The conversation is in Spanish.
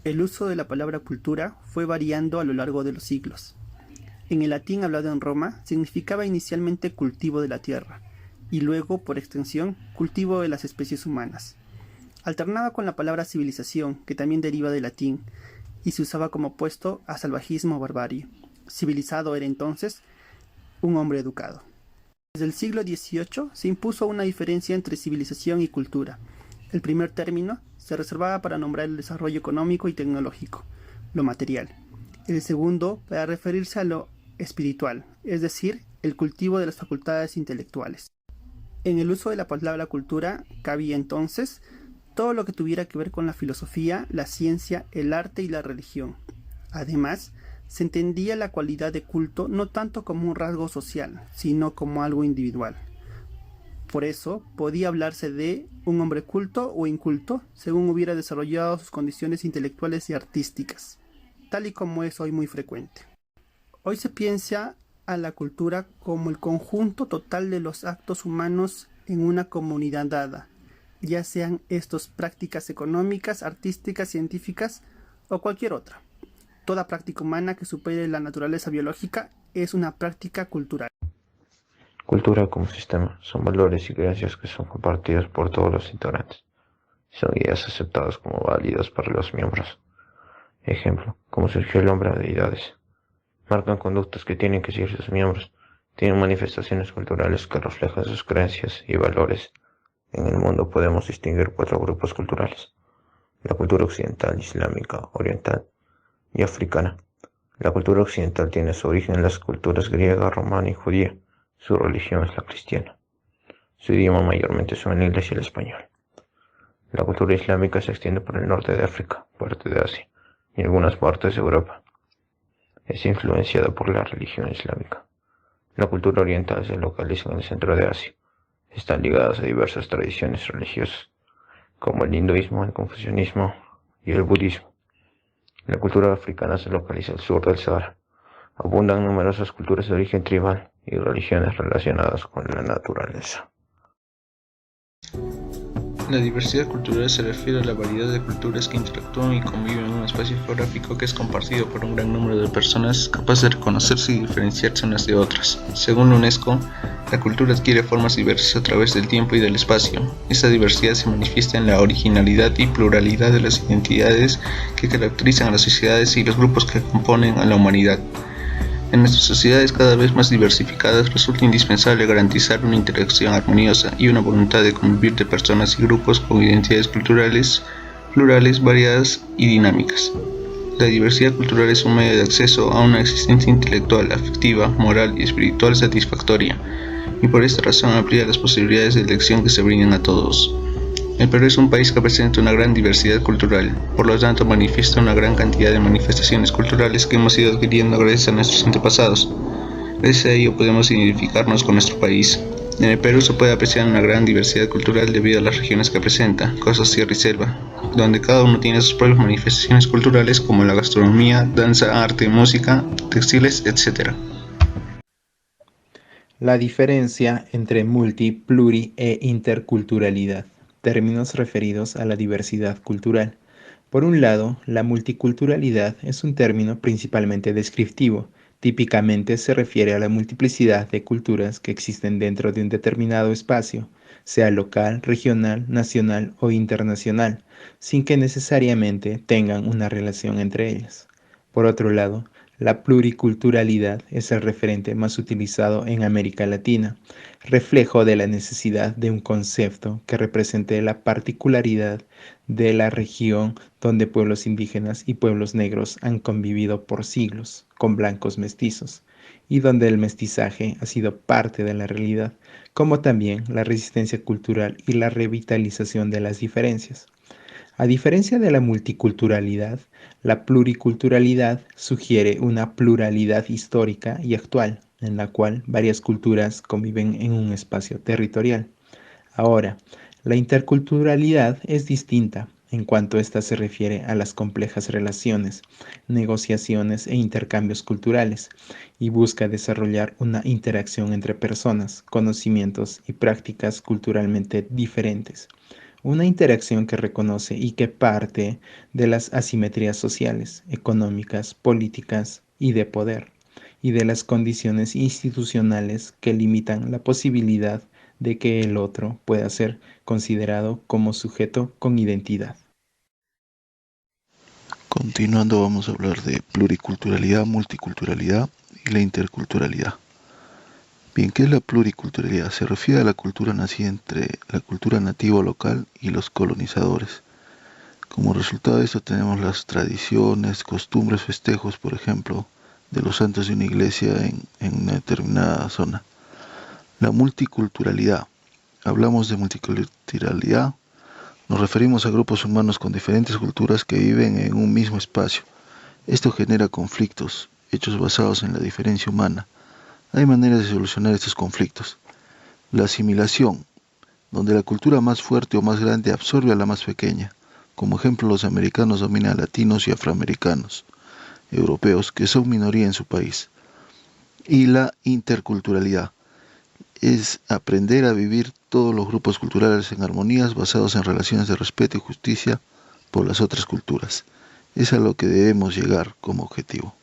El uso de la palabra cultura fue variando a lo largo de los siglos. En el latín hablado en Roma significaba inicialmente cultivo de la tierra y luego, por extensión, cultivo de las especies humanas. Alternaba con la palabra civilización, que también deriva del latín, y se usaba como opuesto a salvajismo o barbarie. Civilizado era entonces un hombre educado. Desde el siglo XVIII se impuso una diferencia entre civilización y cultura. El primer término se reservaba para nombrar el desarrollo económico y tecnológico, lo material. El segundo para referirse a lo espiritual, es decir, el cultivo de las facultades intelectuales. En el uso de la palabra cultura cabía entonces todo lo que tuviera que ver con la filosofía, la ciencia, el arte y la religión. Además, se entendía la cualidad de culto no tanto como un rasgo social, sino como algo individual. Por eso, podía hablarse de un hombre culto o inculto, según hubiera desarrollado sus condiciones intelectuales y artísticas, tal y como es hoy muy frecuente. Hoy se piensa a la cultura como el conjunto total de los actos humanos en una comunidad dada, ya sean estos prácticas económicas, artísticas, científicas o cualquier otra. Toda práctica humana que supere la naturaleza biológica es una práctica cultural. Cultura como sistema son valores y creencias que son compartidos por todos los integrantes. Son ideas aceptadas como válidas para los miembros. Ejemplo, cómo surgió el hombre a deidades. Marcan conductas que tienen que seguir sus miembros. Tienen manifestaciones culturales que reflejan sus creencias y valores. En el mundo podemos distinguir 4 grupos culturales: la cultura occidental, islámica, oriental y africana. La cultura occidental tiene su origen en las culturas griega, romana y judía. Su religión es la cristiana. Su idioma mayormente son el inglés y el español. La cultura islámica se extiende por el norte de África, parte de Asia y algunas partes de Europa. Es influenciada por la religión islámica. La cultura oriental se localiza en el centro de Asia. Están ligadas a diversas tradiciones religiosas, como el hinduismo, el confucianismo y el budismo. La cultura africana se localiza al sur del Sahara. Abundan numerosas culturas de origen tribal y religiones relacionadas con la naturaleza. La diversidad cultural se refiere a la variedad de culturas que interactúan y conviven en un espacio geográfico que es compartido por un gran número de personas capaces de reconocerse y diferenciarse unas de otras. Según la UNESCO, la cultura adquiere formas diversas a través del tiempo y del espacio. Esta diversidad se manifiesta en la originalidad y pluralidad de las identidades que caracterizan a las sociedades y los grupos que componen a la humanidad. En nuestras sociedades cada vez más diversificadas resulta indispensable garantizar una interacción armoniosa y una voluntad de convivir de personas y grupos con identidades culturales plurales, variadas y dinámicas. La diversidad cultural es un medio de acceso a una existencia intelectual, afectiva, moral y espiritual satisfactoria, y por esta razón amplía las posibilidades de elección que se brindan a todos. El Perú es un país que presenta una gran diversidad cultural, por lo tanto manifiesta una gran cantidad de manifestaciones culturales que hemos ido adquiriendo gracias a nuestros antepasados. Gracias a ello podemos identificarnos con nuestro país. En el Perú se puede apreciar una gran diversidad cultural debido a las regiones que presenta, costa, sierra y selva, donde cada uno tiene sus propias manifestaciones culturales como la gastronomía, danza, arte, música, textiles, etc. La diferencia entre multi, pluri e interculturalidad, términos referidos a la diversidad cultural. Por un lado, la multiculturalidad es un término principalmente descriptivo. Típicamente se refiere a la multiplicidad de culturas que existen dentro de un determinado espacio, sea local, regional, nacional o internacional, sin que necesariamente tengan una relación entre ellas. Por otro lado, la pluriculturalidad es el referente más utilizado en América Latina, reflejo de la necesidad de un concepto que represente la particularidad de la región donde pueblos indígenas y pueblos negros han convivido por siglos con blancos mestizos, y donde el mestizaje ha sido parte de la realidad, como también la resistencia cultural y la revitalización de las diferencias. A diferencia de la multiculturalidad, la pluriculturalidad sugiere una pluralidad histórica y actual, en la cual varias culturas conviven en un espacio territorial. Ahora, la interculturalidad es distinta en cuanto ésta se refiere a las complejas relaciones, negociaciones e intercambios culturales, y busca desarrollar una interacción entre personas, conocimientos y prácticas culturalmente diferentes. una interacción que reconoce y que parte de las asimetrías sociales, económicas, políticas y de poder, y de las condiciones institucionales que limitan la posibilidad de que el otro pueda ser considerado como sujeto con identidad. Continuando, vamos a hablar de pluriculturalidad, multiculturalidad y la interculturalidad. Bien, ¿qué es la pluriculturalidad? Se refiere a la cultura nacida entre la cultura nativa local y los colonizadores. Como resultado de esto tenemos las tradiciones, costumbres, festejos, por ejemplo, de los santos de una iglesia en una determinada zona. La multiculturalidad. Hablamos de multiculturalidad, nos referimos a grupos humanos con diferentes culturas que viven en un mismo espacio. Esto genera conflictos, hechos basados en la diferencia humana. Hay maneras de solucionar estos conflictos. La asimilación, donde la cultura más fuerte o más grande absorbe a la más pequeña. Como ejemplo, los americanos dominan a latinos y afroamericanos, europeos, que son minoría en su país. Y la interculturalidad es aprender a vivir todos los grupos culturales en armonías basados en relaciones de respeto y justicia por las otras culturas. Es a lo que debemos llegar como objetivo.